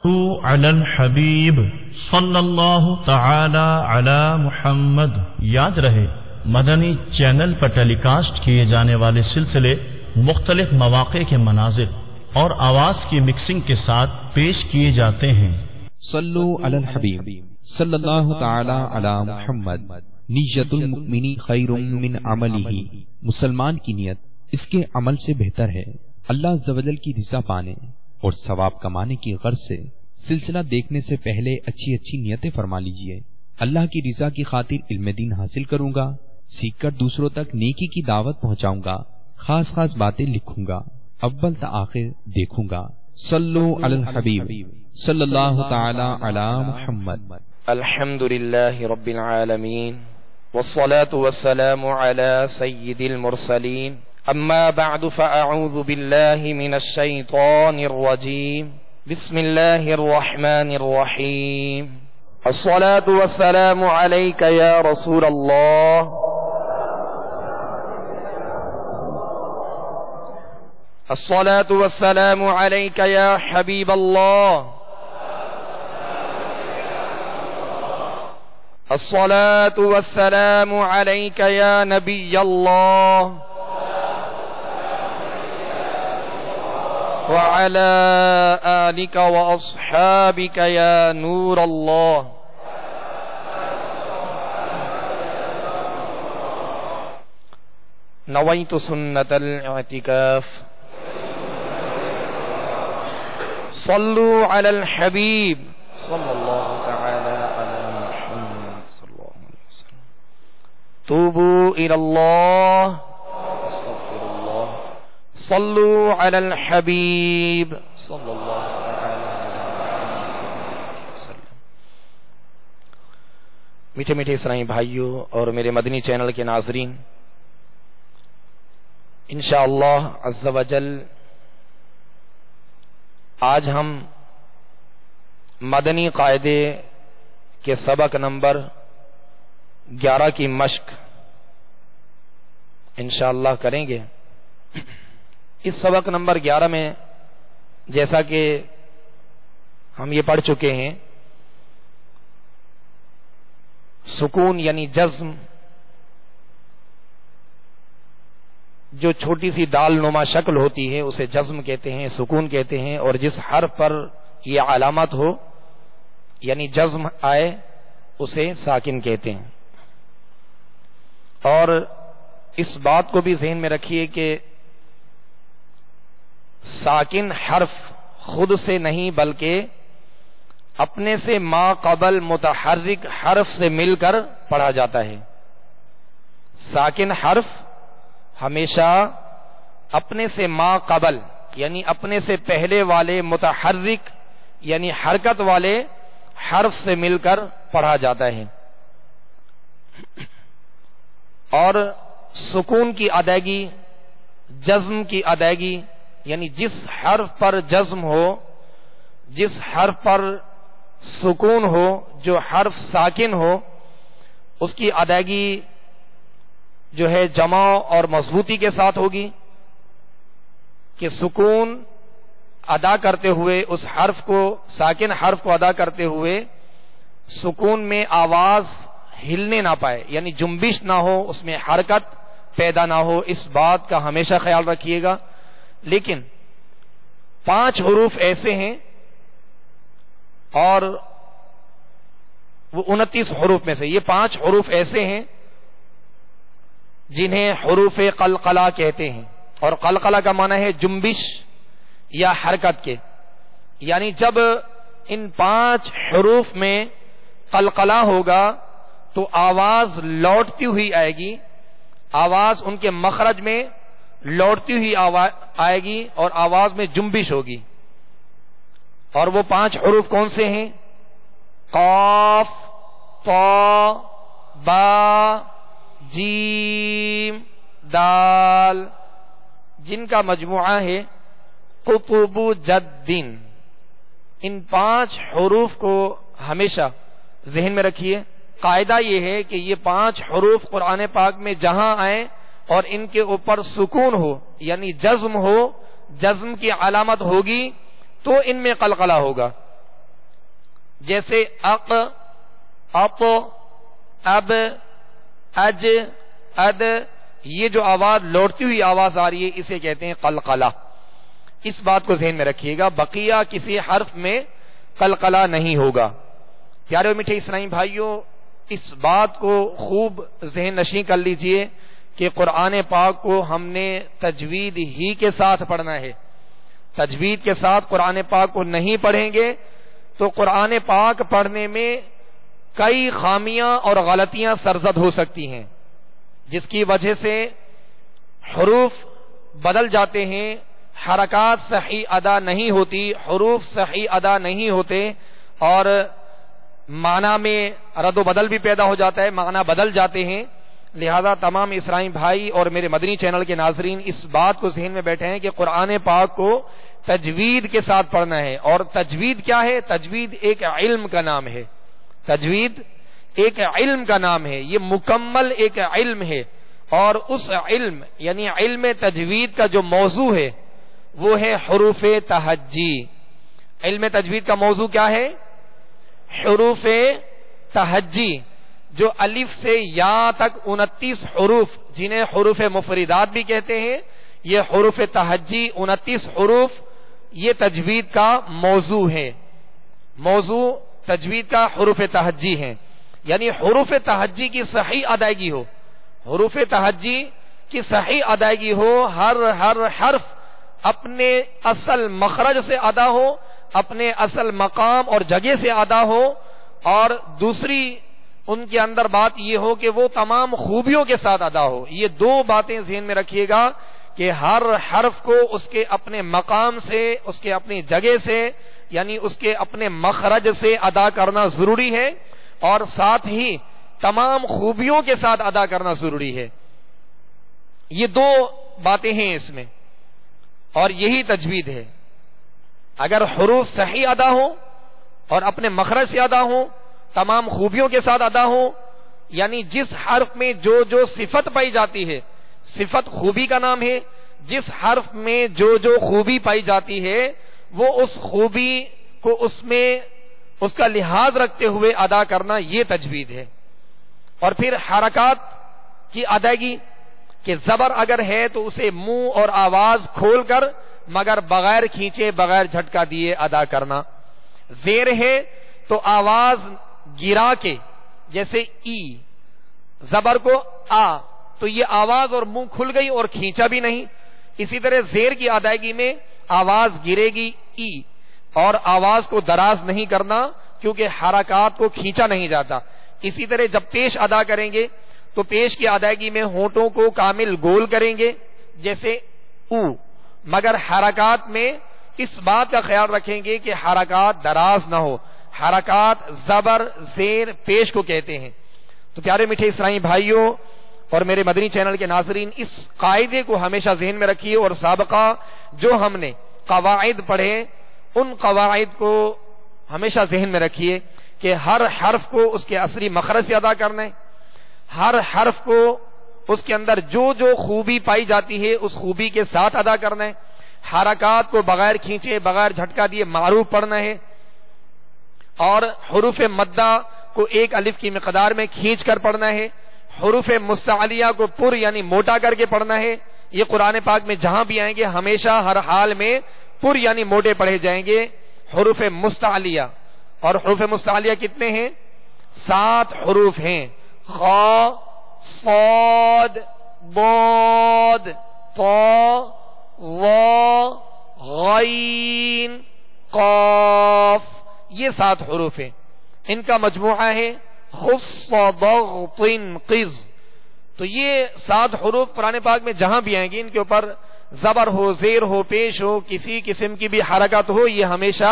علی الحبیب صلی اللہ تعالی علی محمد۔ یاد رہے مدنی چینل پر ٹیلی کاسٹ کیے جانے والے سلسلے مختلف مواقع کے مناظر اور آواز کی مکسنگ کے ساتھ پیش کیے جاتے ہیں۔ صلو علی الحبیب صلی اللہ تعالی علی محمد۔ نیت المؤمن خیر من عملہ، مسلمان کی نیت اس کے عمل سے بہتر ہے۔ اللہ عز و جل کی رضا پانے اور ثواب کمانے کی غرض سے سلسلہ دیکھنے سے پہلے اچھی اچھی نیتیں فرما لیجئے۔ اللہ کی رضا کی خاطر علم دین حاصل کروں گا، سیکھ کر دوسروں تک نیکی کی دعوت پہنچاؤں گا، خاص خاص باتیں لکھوں گا، اول تا آخر دیکھوں گا۔ صلو علی الحبیب صلی اللہ تعالی علی محمد۔ الحمدللہ رب العالمین والصلاة والسلام على سید المرسلین، اما بعد فاعوذ باللہ من الشیطان الرجیم، بسم اللہ الرحمن الرحیم۔ الصلاة والسلام علیک یا رسول اللہ، الصلاة والسلام علیک یا حبیب اللہ، الصلاة والسلام علیک یا نبی اللہ، وعلى آلك وأصحابك يا نور الله۔ نويت سنة الاعتكاف۔ صلوا على الحبيب صلى الله تعالى على محمد صلى الله عليه وسلم۔ توبوا إلى الله، صلوا علی الحبیب صلی اللہ علیہ وسلم۔ میٹھے میٹھے اسلامی بھائیوں اور میرے مدنی چینل کے ناظرین، انشاءاللہ عز و جل آج ہم مدنی قاعدے کے سبق نمبر 11 کی مشق انشاءاللہ کریں گے۔ اس سبق نمبر 11 میں جیسا کہ ہم یہ پڑھ چکے ہیں، سکون یعنی جزم، جو چھوٹی سی دال نما شکل ہوتی ہے اسے جزم کہتے ہیں، سکون کہتے ہیں، اور جس حرف پر یہ علامت ہو یعنی جزم آئے اسے ساکن کہتے ہیں۔ اور اس بات کو بھی ذہن میں رکھیے کہ ساکن حرف خود سے نہیں بلکہ اپنے سے ما قبل متحرک حرف سے مل کر پڑھا جاتا ہے۔ ساکن حرف ہمیشہ اپنے سے ما قبل یعنی اپنے سے پہلے والے متحرک یعنی حرکت والے حرف سے مل کر پڑھا جاتا ہے۔ اور سکون کی ادائیگی، جزم کی ادائیگی یعنی جس حرف پر جزم ہو، جس حرف پر سکون ہو، جو حرف ساکن ہو، اس کی ادائیگی جو ہے جمع اور مضبوطی کے ساتھ ہوگی کہ سکون ادا کرتے ہوئے اس حرف کو، ساکن حرف کو ادا کرتے ہوئے سکون میں آواز ہلنے نہ پائے یعنی جنبش نہ ہو، اس میں حرکت پیدا نہ ہو، اس بات کا ہمیشہ خیال رکھیے گا۔ لیکن 5 حروف ایسے ہیں اور وہ 29 حروف میں سے یہ 5 حروف ایسے ہیں جنہیں حروف قلقلہ کہتے ہیں، اور قلقلہ کا معنی ہے جنبش یا حرکت کے، یعنی جب ان 5 حروف میں قلقلہ ہوگا تو آواز لوٹتی ہوئی آئے گی، آواز ان کے مخرج میں لوٹتی ہوئی آئے گی اور آواز میں جنبش ہوگی۔ اور وہ 5 حروف کون سے ہیں؟ قاف، طا، با، جیم، دال، جن کا مجموعہ ہے قطب جدن۔ ان 5 حروف کو ہمیشہ ذہن میں رکھیے۔ قاعدہ یہ ہے کہ یہ 5 حروف قرآن پاک میں جہاں آئیں اور ان کے اوپر سکون ہو یعنی جزم ہو، جزم کی علامت ہوگی تو ان میں قلقلہ ہوگا، جیسے اق، اط، اب، اج، اد، یہ جو آواز لوٹتی ہوئی آواز آ رہی ہے اسے کہتے ہیں قلقلہ. اس بات کو ذہن میں رکھیے گا، بقیہ کسی حرف میں قلقلہ نہیں ہوگا. پیارے اور میٹھے اسلامی بھائیوں، اس بات کو خوب ذہن نشین کر لیجئے کہ قرآن پاک کو ہم نے تجوید ہی کے ساتھ پڑھنا ہے. تجوید کے ساتھ قرآن پاک کو نہیں پڑھیں گے تو قرآن پاک پڑھنے میں کئی خامیاں اور غلطیاں سرزد ہو سکتی ہیں، جس کی وجہ سے حروف بدل جاتے ہیں، حرکات صحیح ادا نہیں ہوتی، حروف صحیح ادا نہیں ہوتے، اور معنی میں رد و بدل بھی پیدا ہو جاتا ہے، معنی بدل جاتے ہیں. لہذا تمام اسلامی بھائی اور میرے مدنی چینل کے ناظرین اس بات کو ذہن میں بیٹھے ہیں کہ قرآن پاک کو تجوید کے ساتھ پڑھنا ہے. اور تجوید کیا ہے؟ تجوید ایک علم کا نام ہے. تجوید ایک علم کا نام ہے، یہ مکمل ایک علم ہے. اور اس علم یعنی علم تجوید کا جو موضوع ہے وہ ہے حروف تہجی. علم تجوید کا موضوع کیا ہے؟ حروف تہجی، جو الف سے یا تک 29 حروف، جنہیں حروف مفردات بھی کہتے ہیں، یہ حروف تہجی 29 حروف یہ تجوید کا موضوع ہے. موضوع تجوید کا حروف تہجی ہیں. یعنی حروف تہجی کی صحیح ادائیگی ہو، حروف تہجی کی صحیح ادائیگی ہو، ہر حرف اپنے اصل مخرج سے ادا ہو، اپنے اصل مقام اور جگہ سے ادا ہو، اور دوسری ان کے اندر بات یہ ہو کہ وہ تمام خوبیوں کے ساتھ ادا ہو. یہ دو باتیں ذہن میں رکھیے گا کہ ہر حرف کو اس کے اپنے مقام سے، اس کے اپنی جگہ سے، یعنی اس کے اپنے مخرج سے ادا کرنا ضروری ہے، اور ساتھ ہی تمام خوبیوں کے ساتھ ادا کرنا ضروری ہے. یہ دو باتیں ہیں اس میں، اور یہی تجوید ہے. اگر حروف صحیح ادا ہو اور اپنے مخرج سے ادا ہو، تمام خوبیوں کے ساتھ ادا ہو، یعنی جس حرف میں جو جو صفت پائی جاتی ہے، صفت خوبی کا نام ہے، جس حرف میں جو جو خوبی پائی جاتی ہے وہ اس خوبی کو اس میں اس کا لحاظ رکھتے ہوئے ادا کرنا، یہ تجوید ہے. اور پھر حرکات کی ادائیگی، کہ زبر اگر ہے تو اسے منہ اور آواز کھول کر مگر بغیر کھینچے، بغیر جھٹکا دیے ادا کرنا. زیر ہے تو آواز گرا کے، جیسے ای، زبر کو آ، تو یہ آواز اور منہ کھل گئی اور کھینچا بھی نہیں. اسی طرح زیر کی ادائیگی میں آواز گرے گی ای، اور آواز کو دراز نہیں کرنا کیونکہ حرکات کو کھینچا نہیں جاتا. اسی طرح جب پیش ادا کریں گے تو پیش کی ادائیگی میں ہونٹوں کو کامل گول کریں گے، جیسے او، مگر حرکات میں اس بات کا خیال رکھیں گے کہ حرکات دراز نہ ہو. حرکات زبر، زیر، پیش کو کہتے ہیں. تو پیارے میٹھے اسلامی بھائیوں اور میرے مدنی چینل کے ناظرین، اس قاعدے کو ہمیشہ ذہن میں رکھیے، اور سابقہ جو ہم نے قواعد پڑھے ان قواعد کو ہمیشہ ذہن میں رکھیے کہ ہر حرف کو اس کے اصلی مخرج سے ادا کرنا ہے. ہر حرف کو اس کے اندر جو جو خوبی پائی جاتی ہے اس خوبی کے ساتھ ادا کرنا ہے. حرکات کو بغیر کھینچے، بغیر جھٹکا دیے معروف پڑھنا ہے، اور حروف مدہ کو ایک الف کی مقدار میں کھینچ کر پڑھنا ہے. حروف مستعلیہ کو پر یعنی موٹا کر کے پڑھنا ہے. یہ قرآن پاک میں جہاں بھی آئیں گے ہمیشہ ہر حال میں پر یعنی موٹے پڑھے جائیں گے. حروف مستعلیہ، اور حروف مستعلیہ کتنے ہیں؟ 7 حروف ہیں. خا، صاد، ضاد، طا، ظا، غین، قاف، یہ 7 حروف ہیں. ان کا مجموعہ ہے خص ضغط قز. تو یہ 7 حروف قرآن پاک میں جہاں بھی آئیں گے ان کے اوپر زبر ہو، زیر ہو، پیش ہو، کسی قسم کی بھی حرکت ہو، یہ ہمیشہ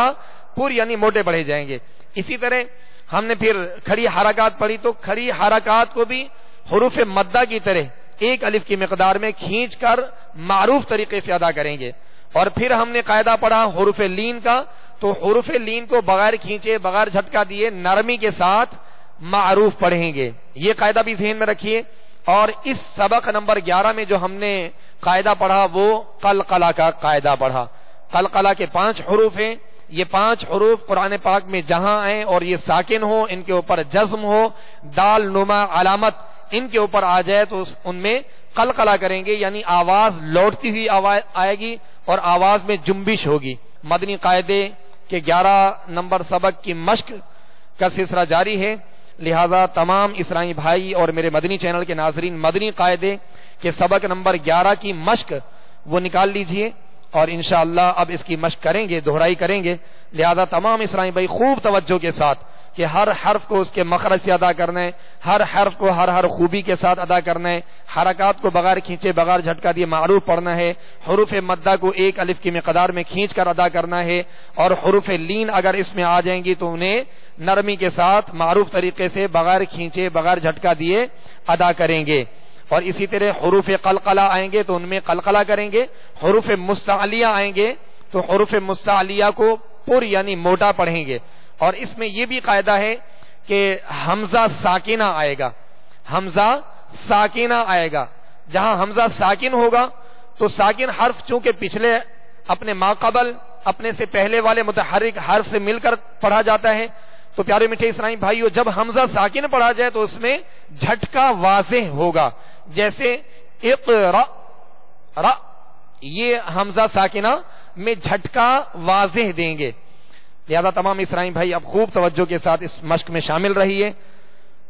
پر یعنی موٹے پڑھے جائیں گے. اسی طرح ہم نے پھر کھڑی حرکات پڑھی تو کھڑی حرکات کو بھی حروف مدہ کی طرح ایک الف کی مقدار میں کھینچ کر معروف طریقے سے ادا کریں گے. اور پھر ہم نے قاعدہ پڑھا حروف لین کا، تو حروف لین کو بغیر کھینچے، بغیر جھٹکا دیے نرمی کے ساتھ معروف پڑھیں گے. یہ قاعدہ بھی ذہن میں رکھیے. اور اس سبق نمبر 11 میں جو ہم نے قاعدہ پڑھا وہ قلقلہ کا قاعدہ پڑھا. قلقلہ کے 5 حروف ہیں. یہ 5 حروف قرآن پاک میں جہاں آئیں اور یہ ساکن ہو، ان کے اوپر جزم ہو، دال نما علامت ان کے اوپر آ جائے تو ان میں قلقلہ کریں گے، یعنی آواز لوٹتی ہوئی آئے گی اور آواز میں جنبش ہوگی۔ مدنی قاعدے کے 11 نمبر سبق کی مشق کا سلسلہ جاری ہے، لہذا تمام اسلامی بھائی اور میرے مدنی چینل کے ناظرین مدنی قاعدے کے سبق نمبر 11 کی مشق وہ نکال لیجئے اور انشاءاللہ اب اس کی مشق کریں گے، دہرائی کریں گے۔ لہذا تمام اسلامی بھائی خوب توجہ کے ساتھ کہ ہر حرف کو اس کے مخرج سے ادا کرنا ہے، ہر حرف کو ہر خوبی کے ساتھ ادا کرنا ہے، حرکات کو بغیر کھینچے بغیر جھٹکا دیے معروف پڑھنا ہے، حروف مدہ کو 1 الف کی مقدار میں کھینچ کر ادا کرنا ہے، اور حروف لین اگر اس میں آ جائیں گی تو انہیں نرمی کے ساتھ معروف طریقے سے بغیر کھینچے بغیر جھٹکا دیے ادا کریں گے۔ اور اسی طرح حروف قلقلہ آئیں گے تو ان میں قلقلہ کریں گے، حروف مستعلیہ آئیں گے تو حروف مستعلیہ کو پر یعنی موٹا پڑھیں گے۔ اور اس میں یہ بھی قاعدہ ہے کہ حمزہ ساکنہ آئے گا، حمزہ ساکنہ آئے گا، جہاں حمزہ ساکن ہوگا تو ساکن حرف چونکہ پچھلے اپنے ماقبل اپنے سے پہلے والے متحرک حرف سے مل کر پڑھا جاتا ہے، تو پیارے میٹھے اسلامی بھائیو جب حمزہ ساکن پڑھا جائے تو اس میں جھٹکا واضح ہوگا، جیسے اقرا را، یہ حمزہ ساکنہ میں جھٹکا واضح دیں گے۔ لہذا تمام اسلامی بھائی اب خوب توجہ کے ساتھ اس مشق میں شامل رہیے۔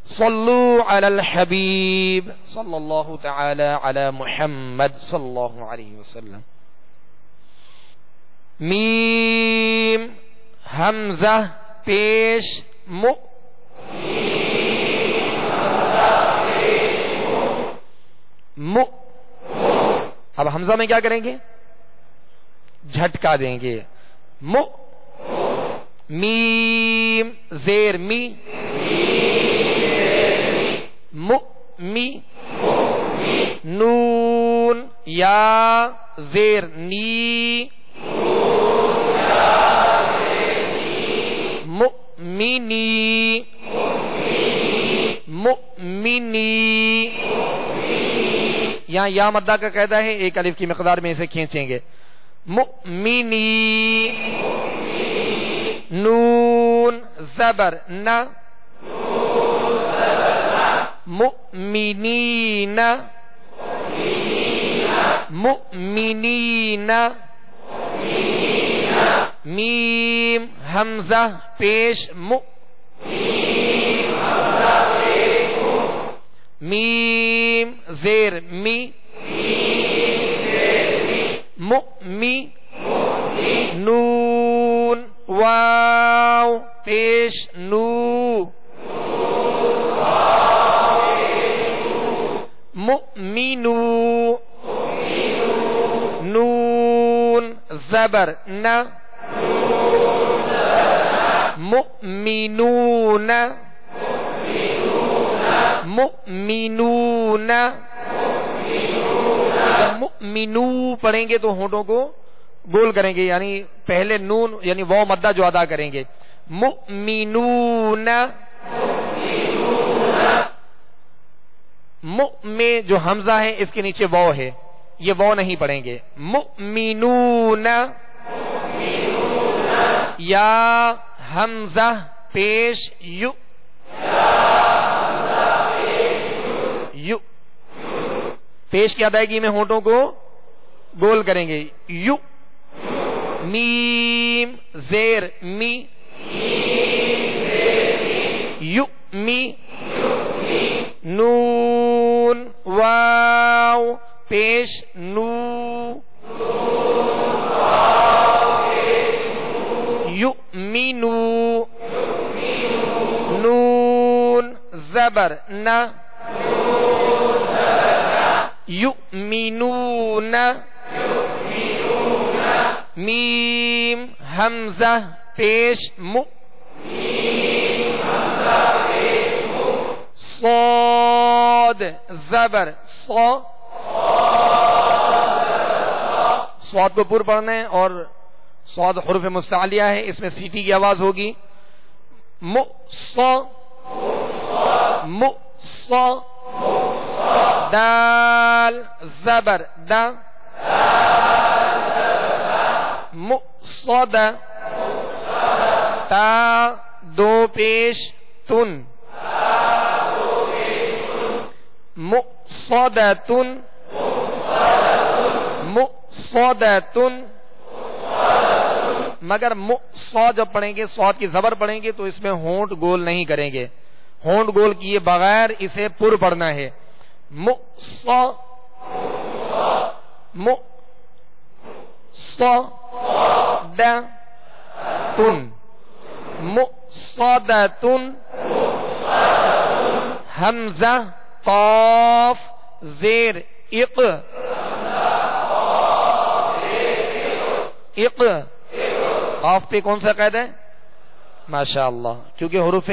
صلو علی الحبیب صلی اللہ تعالی علی محمد صلی اللہ علیہ وسلم۔ میم حمزہ پیش مو، مو، اب حمزہ میں کیا کریں گے؟ جھٹکا دیں گے، مو، میم زیر می، مو می، نون یا زیر نی، مؤمنی، مؤمنی، یہاں یا مدہ کا قاعدہ ہے، 1 الف کی مقدار میں اسے کھینچیں گے، مؤمنی، نون زبر نہ، مؤمنین، مؤمنین، میم حمزہ پیش مو، میم زیر می، مؤمی، نون واو پیش نو، مؤمنو، نون زبر نہ، مؤمنون، مؤمنون، مؤمنو پڑھیں گے تو ہونٹوں کو گول کریں گے، یعنی پہلے نون یعنی واو مدہ جو ادا کریں گے، مؤمنون، مؤ میں جو حمزہ ہے اس کے نیچے واو ہے، یہ واو نہیں پڑھیں گے، مؤمنون، یا حمزہ پیش یو، یو پیش کی ادائیگی میں ہونٹوں کو گول کریں گے، یو، میم زیر می، یو می، نون واو پیش نو، یؤمنو، نون زبر نہ، یؤمنون، میم حمزہ پیش مو، صاد زبر صا، صاد کو پر پڑھنا ہے اور صاد حروف مستعلیہ ہے، اس میں سیٹی کی آواز ہوگی، مو صا، مو صا، دال زبر دا، مؤصد، تا دو پیش تن مؤصدتن مؤصدتن مگر مؤصد جب پڑھیں گے صاد کی زبر پڑھیں گے تو اس میں ہونٹ گول نہیں کریں گے، ہونٹ گول کیے بغیر اسے پر پڑھنا ہے. مؤصدتن مؤصدتن حمزہ قاف زیر اق اق قاف پہ کون سا قید ہے؟ ماشاء اللہ، کیونکہ حروف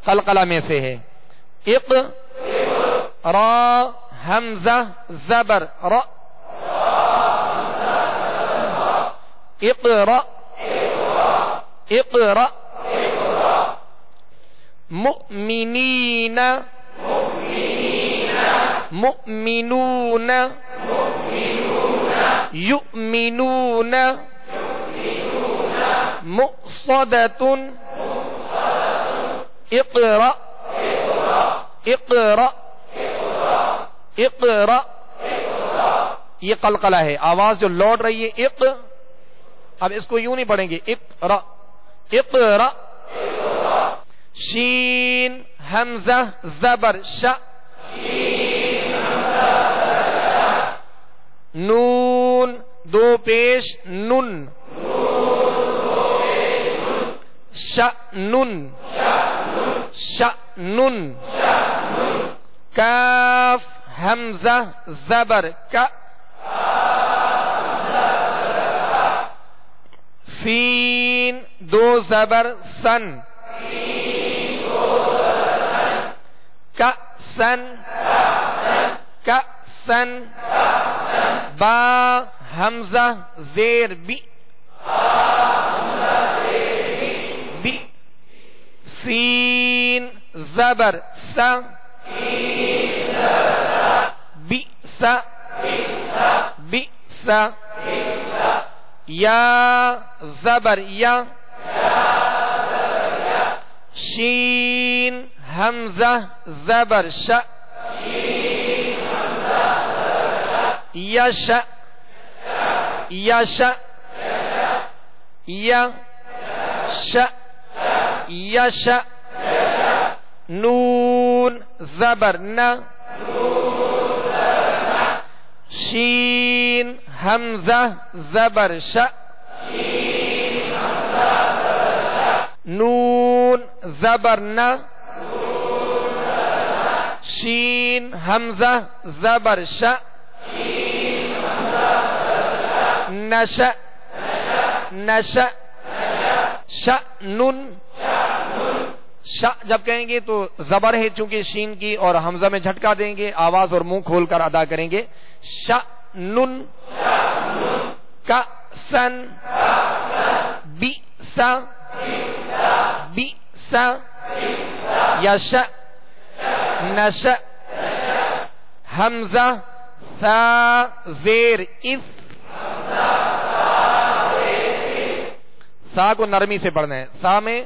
قلقلہ میں سے ہے. اق را حمزہ زبر را اقرا اقرا مؤمنین مؤمنون یؤمنون مؤصدۃ اقرا اقرا اقرا. یہ قلقلہ ہے، آواز جو لوٹ رہی ہے اق. اب اس کو یوں نہیں پڑھیں گے اقرا اقرا. شین حمزہ زبر ش نون دو پیش نن شأنن شأنن. کاف حمزہ زبر کا سین دو زبر سن کا سن کا سن. با حمزہ زیر بی بی. سین زبر سا بی سا بی سا. یا زبر یا شین حمزہ زبر ش یش یش یش یش. نون زبر ن شین حمزہ زبر ش نون زبر ن شین حمزہ زبر ش نش نش شأنن. ش جب کہیں گے تو زبر ہے چونکہ شین کی اور حمزہ میں جھٹکا دیں گے، آواز اور منہ کھول کر ادا کریں گے. شأنن کأسن بئس بئس یش نش. حمزہ ثا زیر اس سا کو نرمی سے پڑھنا ہے، سا میں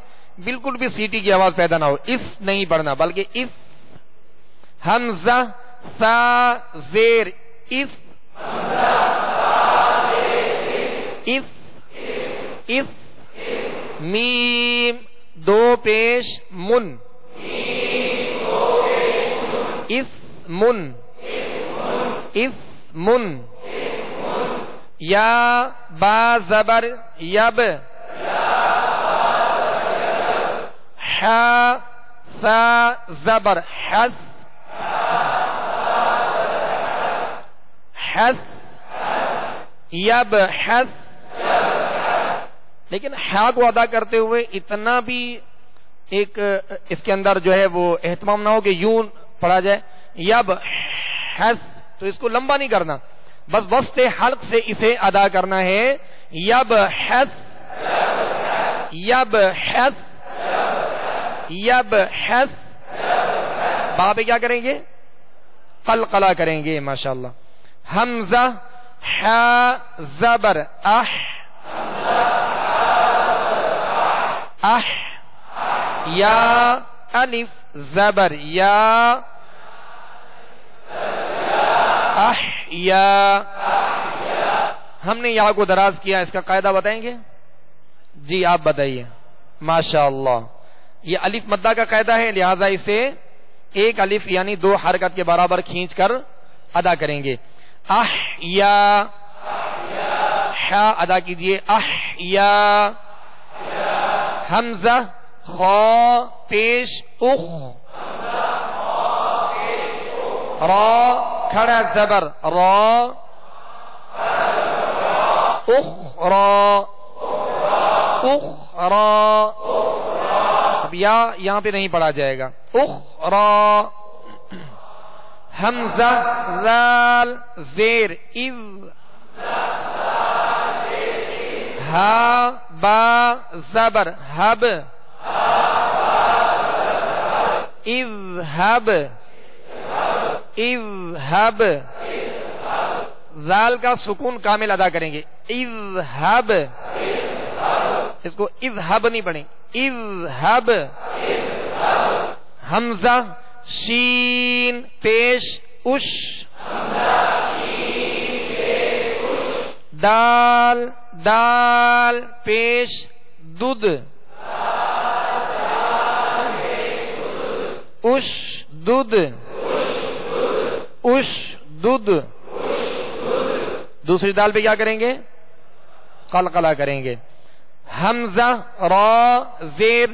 بالکل بھی سیٹی کی آواز پیدا نہ ہو، اس نہیں پڑھنا بلکہ اس. حمزہ سا زیر اس اس اس. میم دو پیش من اس من اس من. یا با زبر یب ح سا زبر حس حس یب حس. لیکن ح کو ادا کرتے ہوئے اتنا بھی ایک اس کے اندر جو ہے وہ اہتمام نہ ہو کہ یوں پڑھا جائے یب حس، تو اس کو لمبا نہیں کرنا، بس وسط حلق سے اسے ادا کرنا ہے. یب حس یب حس یب حس. با پہ کیا کریں گے؟ قلقلہ کریں گے. ماشاءاللہ. حمزہ ح زبر اح یا الف زبر یا احیا. ہم نے یا کو دراز کیا، اس کا قاعدہ بتائیں گے؟ جی آپ بتائیے. ماشاء اللہ، یہ الف مدہ کا قاعدہ ہے، لہذا اسے ایک الف یعنی 2 حرکت کے برابر کھینچ کر ادا کریں گے. احیا، حا ادا کیجئے. احیا. حمزہ خا پیش اخ، را کھڑا زبر را، اخرا اخرا. اب یا یہاں پہ نہیں پڑھا جائے گا. اخرا. حمزہ ذال زیر اذ، ہا با زبر حب، اذهب اذهب. ذال کا سکون کامل ادا کریں گے. اذهب. اس کو اذهب نہیں پڑھیں، اذهب. حمزہ شین پیش اش، دال دال پیش دود، اش دود اش دود. دوسری دال پہ کیا کریں گے؟ قلقلہ کریں گے. حمزہ را زیر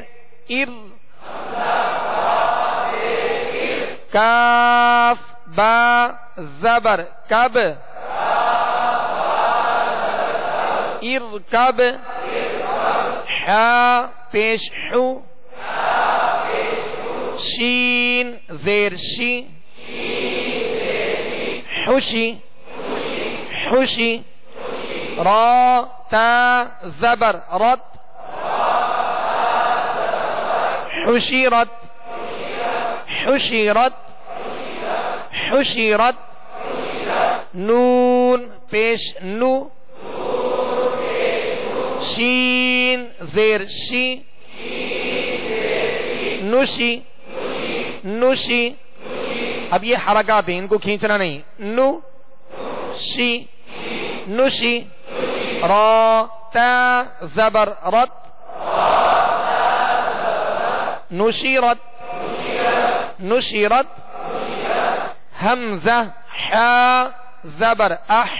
ار، کاف با زبر کب، ارکب. حا پیش حو، شین زیر شی، حشی حشی. را تا زبر رت، حشیرت حشیرت حشیرت. نون پیش نو، شین زیر شی، نشی نشی. اب یہ حرکات ہیں، ان کو کھینچنا نہیں. نو شی نشی. را تا زبر رت، نشیرت نشیرت. حمزہ حا زبر اح،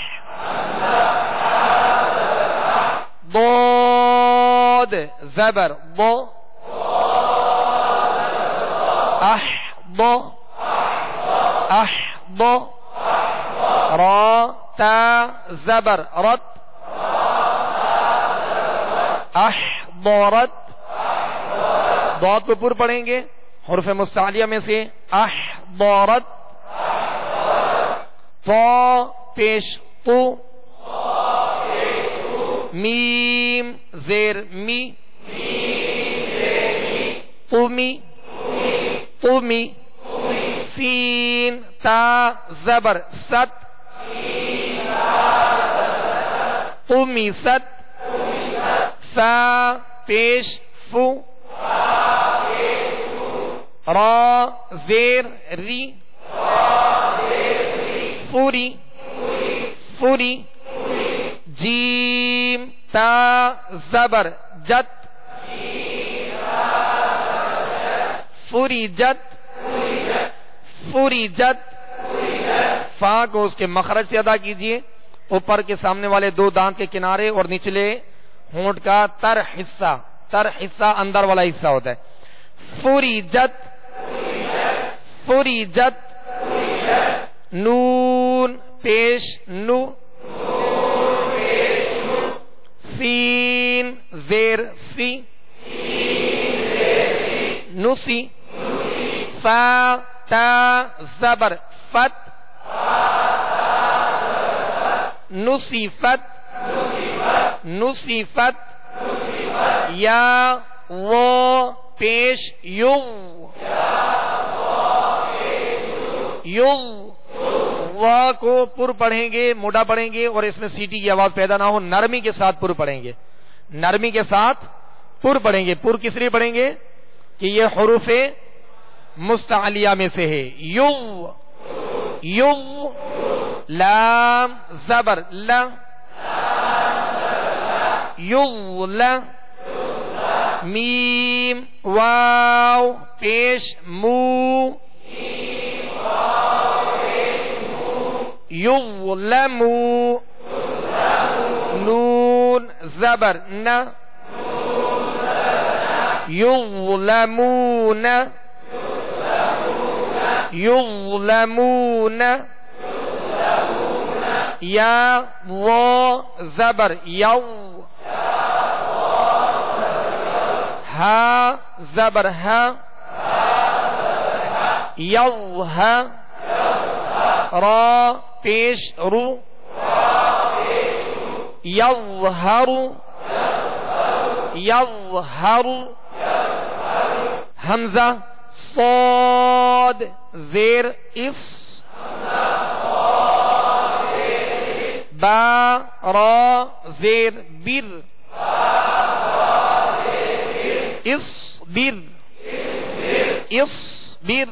ضاد زبر ض، احض احض. را تا زبر رت، احضرت. ضاد کو پر پڑھیں گے حروف مستعلیہ میں سے. احضرت. طا پیش تو، میم زیر می، قمی قمی. سین تا زبر ست، قمی ست. فا پیش فو، را زیر ری، فوری فوری. جیم تا زبر جت، فوری جت فوری جت. فا کو اس کے مخرج سے ادا کیجئے. اوپر کے سامنے والے 2 دانت کے کنارے اور نچلے ہونٹ کا تر حصہ اندر والا حصہ ہوتا ہے. فوری جت فوری جت. نون پیش نو، سین زیر سی، نسی. فا تا زبر فت، نصیفت نصیفت. یا و پیش یو، یو. وا کو پر پڑھیں گے، موڈا پڑھیں گے اور اس میں سیٹی کی آواز پیدا نہ ہو. نرمی کے ساتھ پر پڑھیں گے، نرمی کے ساتھ پر پڑھیں گے. پر کس لیے پڑھیں گے کہ یہ حروف مستعلیہ میں سے ہے. یو یو لام زبر ل یو ل میم واو پیش مو یظلمو نون زبر ن یظلمون یظلمون یا و زبر یو ہا زبر ہا یظہ را پیش رو یظہر یظہر حمزہ صاد زیر اس با را زیر بر اصبر اصبر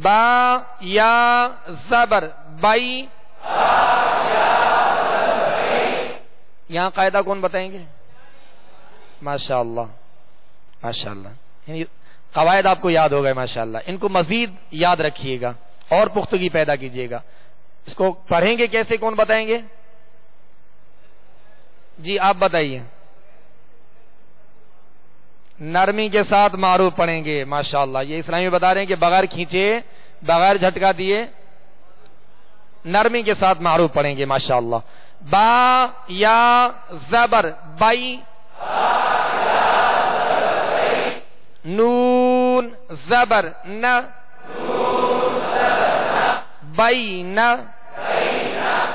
با یا زبر بائی. یہاں قاعدہ کون بتائیں گے؟ ماشاء اللہ ماشاء اللہ. یعنی قواعد آپ کو یاد ہو گئے ماشاء اللہ. ان کو مزید یاد رکھیے گا اور پختگی پیدا کیجیے گا. اس کو پڑھیں گے کیسے، کون بتائیں گے؟ جی آپ بتائیے. نرمی کے ساتھ معروف پڑھیں گے ماشاءاللہ. یہ اسلامی بتا رہے ہیں کہ بغیر کھینچے بغیر جھٹکا دیے نرمی کے ساتھ معروف پڑھیں گے ماشاءاللہ. با یا زبر بائی نون زبر ن بین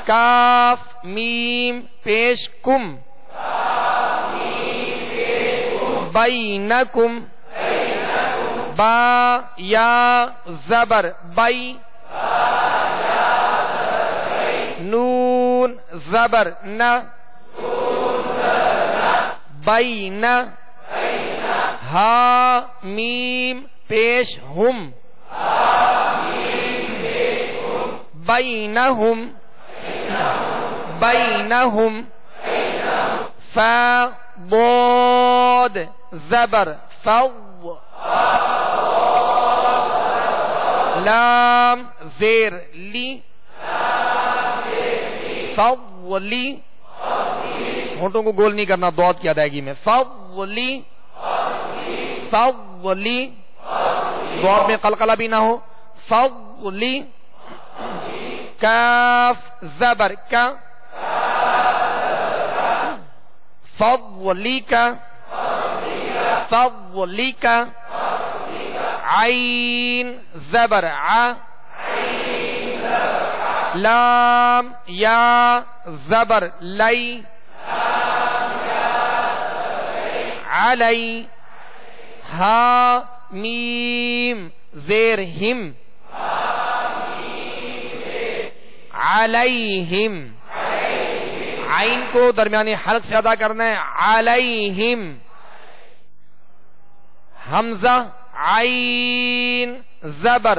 کاف میم پیش کم بینکم با یا زبر بائی نون زبر ن بین ہا میم پیش ہم بینہم بینہم فا ضاد زبر فو لام زیر لی فضلی. ہونٹوں کو گول نہیں کرنا ضاد کی ادائیگی میں. فضلی فضلی ضاد میں قلقلہ بھی نہ ہو. فضلی کاف زبر کا فضلی کا فضلی کا عین زبر ع لام یا زبر لی علی ہا میم زیر ہم علیہم. عین کو درمیانی حلق سے ادا کرنا ہے. علیہم. حمزہ عین زبر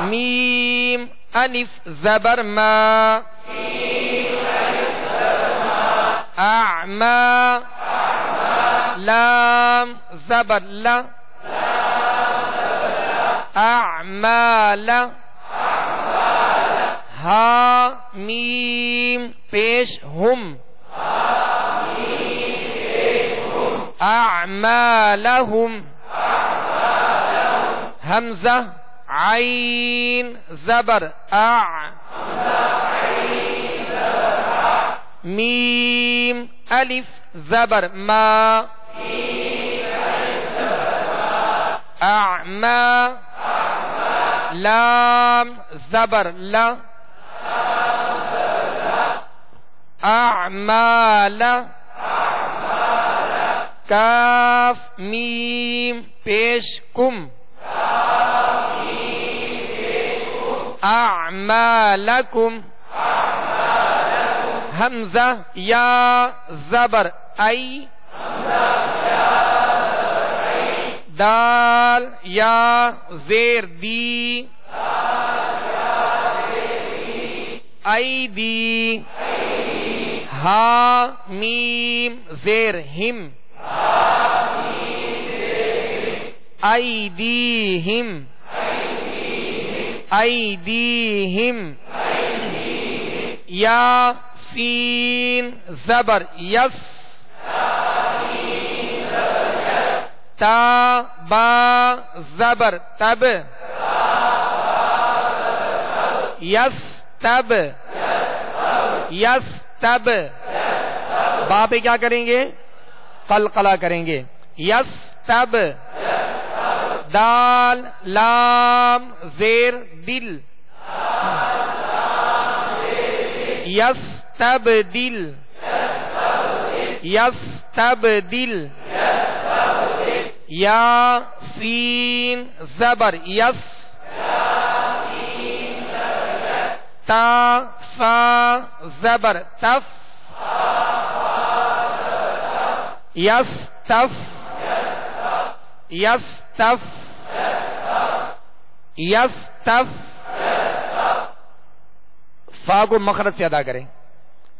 میم الف زبر ما اعما لام زبر لا اعمال ہا میم پیش ہم اعمالہم. حمزہ عین زبر میم الف زبر ما اعما لام زبر لا اعمال کاف میم پیش کم اعمالکم حمزہ یا زبر ای، دال یا زیر دی، ایدی، ہا میم زیر ہم، ایدیہم، ایدیہم، یا سین زبر یس، تا با زبر تب، یس تب، یس تب، با پہ کیا کریں گے؟ قلقلہ کریں گے، یس تب، دال لام زیر دل، یس تب دل، یس تب دل، یا سین زبر یس، تا فا زبر تف، یس تف، یس تف، یس تف، فا کو مخرج سے ادا کریں،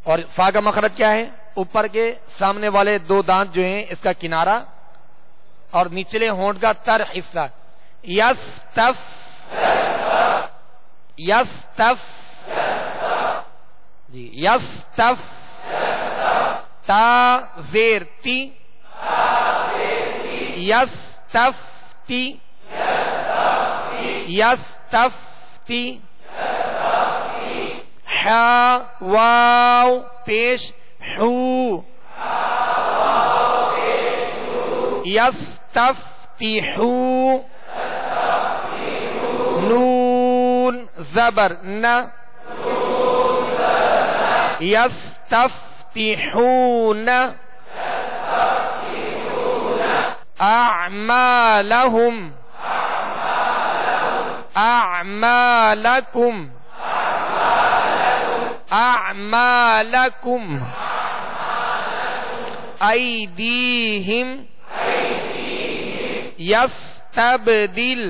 اور فا کا مخرج کیا ہے؟ اوپر کے سامنے والے دو دانت جو ہیں اس کا کنارہ اور نچلے ہونٹ کا تر حصہ، یس تف، یس تف، جی یس تف، تا زیر تی، یس تف تی، یس تف تی، حا واو پیش حو، یستفتحو، نون زبر نہ، یستفتحون، اعمالهم، اعمالکم، اعمالکم، ایدیہم، یستبدل،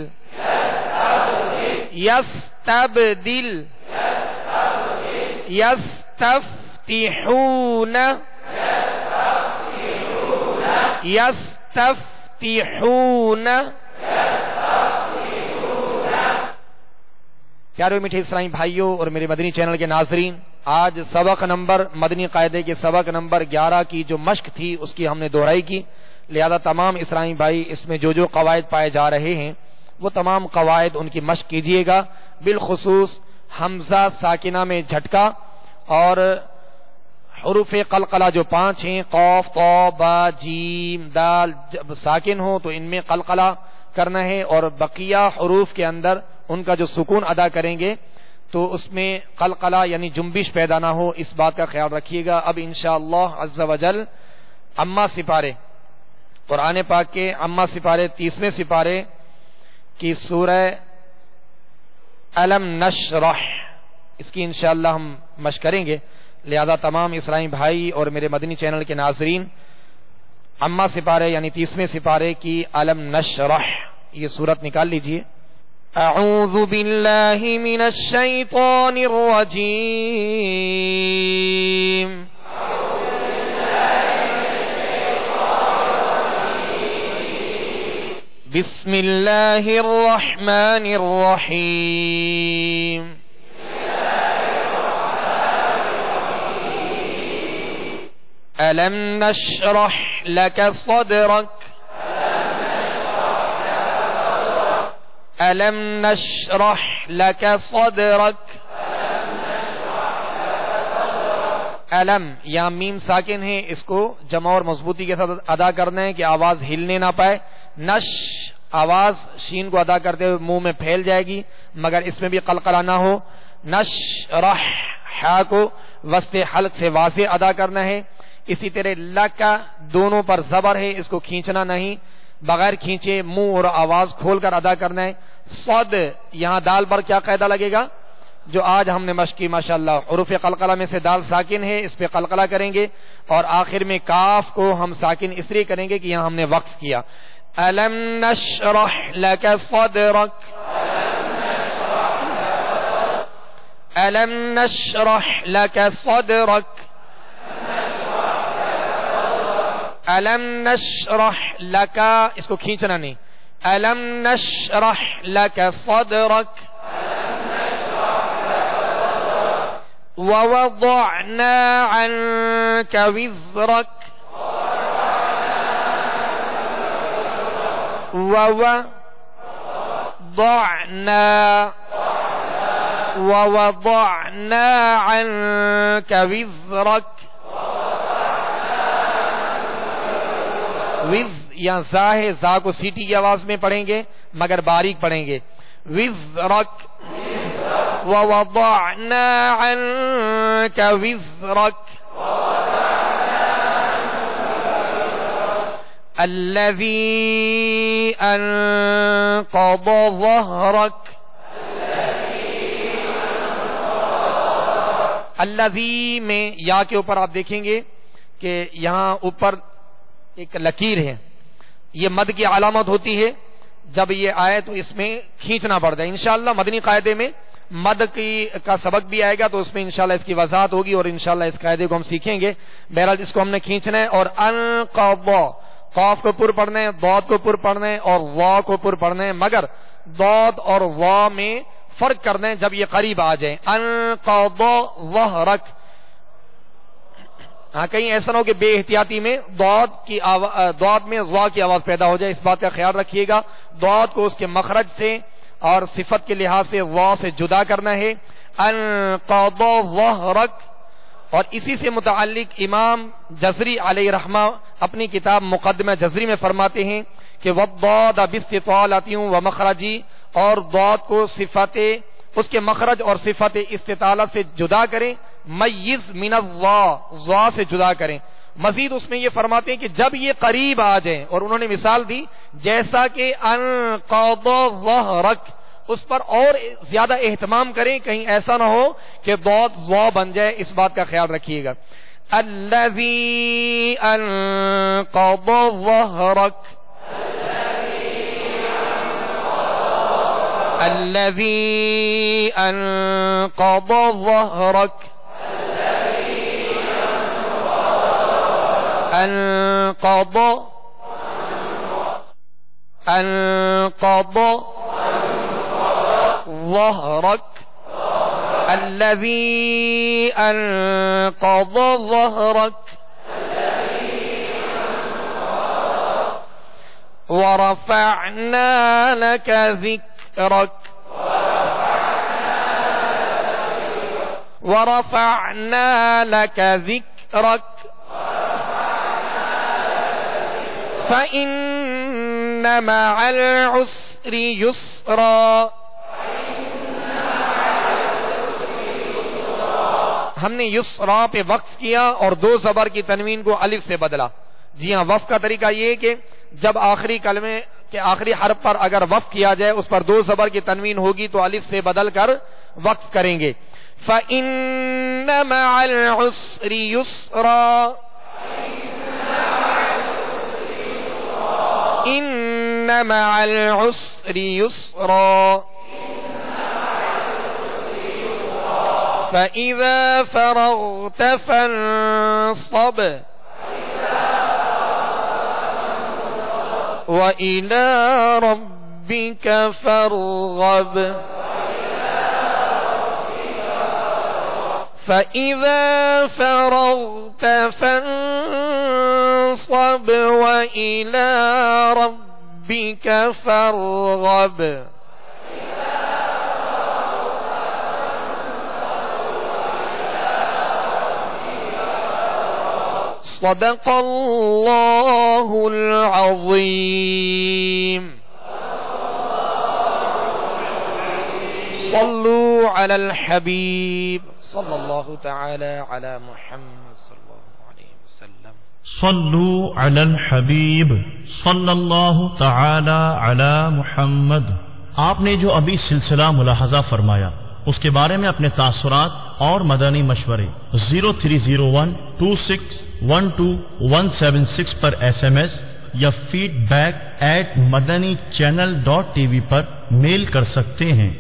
یستبدل، یستفتحون، یستفتحون۔ پیارے میٹھے اسلامی بھائیوں اور میرے مدنی چینل کے ناظرین، آج سبق نمبر مدنی قاعدے کے سبق نمبر 11 کی جو مشق تھی اس کی ہم نے دہرائی کی، لہذا تمام اسلامی بھائی اس میں جو جو قواعد پائے جا رہے ہیں وہ تمام قواعد ان کی مشق کیجئے گا، بالخصوص حمزہ ساکنہ میں جھٹکا اور حروف قلقلہ جو 5 ہیں، قاف، طا، با، جیم، دال، جب ساکن ہو تو ان میں قلقلہ کرنا ہے، اور بقیہ حروف کے اندر ان کا جو سکون ادا کریں گے تو اس میں قلقلہ یعنی جنبش پیدا نہ ہو، اس بات کا خیال رکھیے گا۔ اب انشاءاللہ عز و جل اما سپارے، قرآن پاک کے اما سپارے 30ویں سپارے کی سورہ الم نشرح، اس کی انشاءاللہ ہم مشق کریں گے، لہذا تمام اسلامی بھائی اور میرے مدنی چینل کے ناظرین اما سپارے یعنی 30ویں سپارے کی الم نشرح یہ سورت نکال لیجئے۔ اعوذ باللہ من الشیطان الرجیم، بسم اللہ الرحمن الرحیم، ألم نشرح لك صدرك، ألم نشرح لك صدرك، علم یا میم ساکن ہے، اس کو جمع اور مضبوطی کے ساتھ ادا کرنا ہے کہ آواز ہلنے نہ پائے۔ نش آواز شین کو ادا کرتے ہوئے منہ میں پھیل جائے گی مگر اس میں بھی قلقلہ نہ ہو۔ نشرح حا کو وسط حلق سے واضح ادا کرنا ہے۔ اسی طرح لکا دونوں پر زبر ہے، اس کو کھینچنا نہیں، بغیر کھینچے منہ اور آواز کھول کر ادا کرنا ہے۔ صد یہاں دال پر کیا قاعدہ لگے گا؟ جو آج ہم نے مشق کی ماشاءاللہ، حروف قلقلہ میں سے دال ساکن ہے، اس پہ قلقلہ کریں گے، اور آخر میں کاف کو ہم ساکن اس لیے کریں گے کہ یہاں ہم نے وقف کیا. الم نشرح لك صدرك، الم نشرح لك صدرك، الم نشرح لك، اس کو کھینچنا نہیں، الم نشرح لك صدرك ووضعنا عنك وزرك ووضعنا عنك وزرك. وز یا زا ہے، زا کو سیٹی کی آواز میں پڑھیں گے مگر باریک پڑھیں گے. وزرك ووضعنا عنك وزرك الذي أنقض ظهرك. الذي میں یا کے اوپر آپ دیکھیں گے کہ یہاں اوپر ایک لکیر ہے، یہ مد کی علامت ہوتی ہے. جب یہ آئے تو اس میں کھینچنا پڑتا ہے. انشاءاللہ مدنی قاعدے میں مد کا سبق بھی آئے گا تو اس میں انشاءاللہ اس کی وضاحت ہوگی اور انشاءاللہ اس قاعدے کو ہم سیکھیں گے. بہرحال اس کو ہم نے کھینچنا ہے. اور انقض، قاف کو پر پڑھنا ہے، ضاد کو پر پڑھنا ہے اور وا کو پر پڑھنا ہے، مگر ضاد اور وا میں فرق کرنا ہے جب یہ قریب آ جائیں. انقض ظہرک، ہاں کہیں ایسا نہ ہو کہ بے احتیاطی میں ضاد میں ضا کی آواز پیدا ہو جائے، اس بات کا خیال رکھیے گا. ضاد کو اس کے مخرج سے اور صفت کے لحاظ سے ضا سے جدا کرنا ہے. انقض ظہرک. اور اسی سے متعلق امام جزری علیہ رحمہ اپنی کتاب مقدمہ جزری میں فرماتے ہیں کہ وَالضَّادَ بِاسْتِطَالَةٍ وَمَخْرَجِ، اور ضاد کو صفت اس کے مخرج اور صفت استطالت سے جدا کریں. میز من الضا، ضا سے جدا کریں. مزید اس میں یہ فرماتے ہیں کہ جب یہ قریب آ جائیں، اور انہوں نے مثال دی جیسا کہ انقض ظہرک، اس پر اور زیادہ اہتمام کریں، کہیں ایسا نہ ہو کہ ضاد ضا بن جائے، اس بات کا خیال رکھیے گا. الذی انقض ظہرک، الذی انقض ظہرک، انقض ظهرك، الذي أنقض ظهرك ورفعنا لك ذكرك، ورفعنا لك ذكرك فإن مع العسر يسرا. ہم نے یسرا پہ وقف کیا اور دو زبر کی تنوین کو الف سے بدلا. جی ہاں، وقف کا طریقہ یہ ہے کہ جب آخری کلمے کے آخری حرف پر اگر وقف کیا جائے اس پر دو زبر کی تنوین ہوگی تو الف سے بدل کر وقف کریں گے. فَإِنَّ مَعَ الْعُسْرِ يُسْرًا، إِنَّ مَعَ الْعُسْرِ يُسْرًا، فَإِذَا فَرَغْتَ فَانصَبْ وَإِلَى رَبِّكَ فَارْغَب. فَإِذَا فَرَغْتَ فَانصَبْ وَإِلَى رَبِّكَ فَارْغَب. صدق اللہ العظیم. صلو علی الحبیب صلی اللہ تعالی علی محمد صلی اللہ علیہ وسلم. صلو علی الحبیب صلی اللہ تعالی علی محمد. آپ نے جو ابھی سلسلہ ملاحظہ فرمایا اس کے بارے میں اپنے تاثرات اور مدنی مشورے 030126127176 پر SMS یا feedback@madanichannel.tv پر میل کر سکتے ہیں۔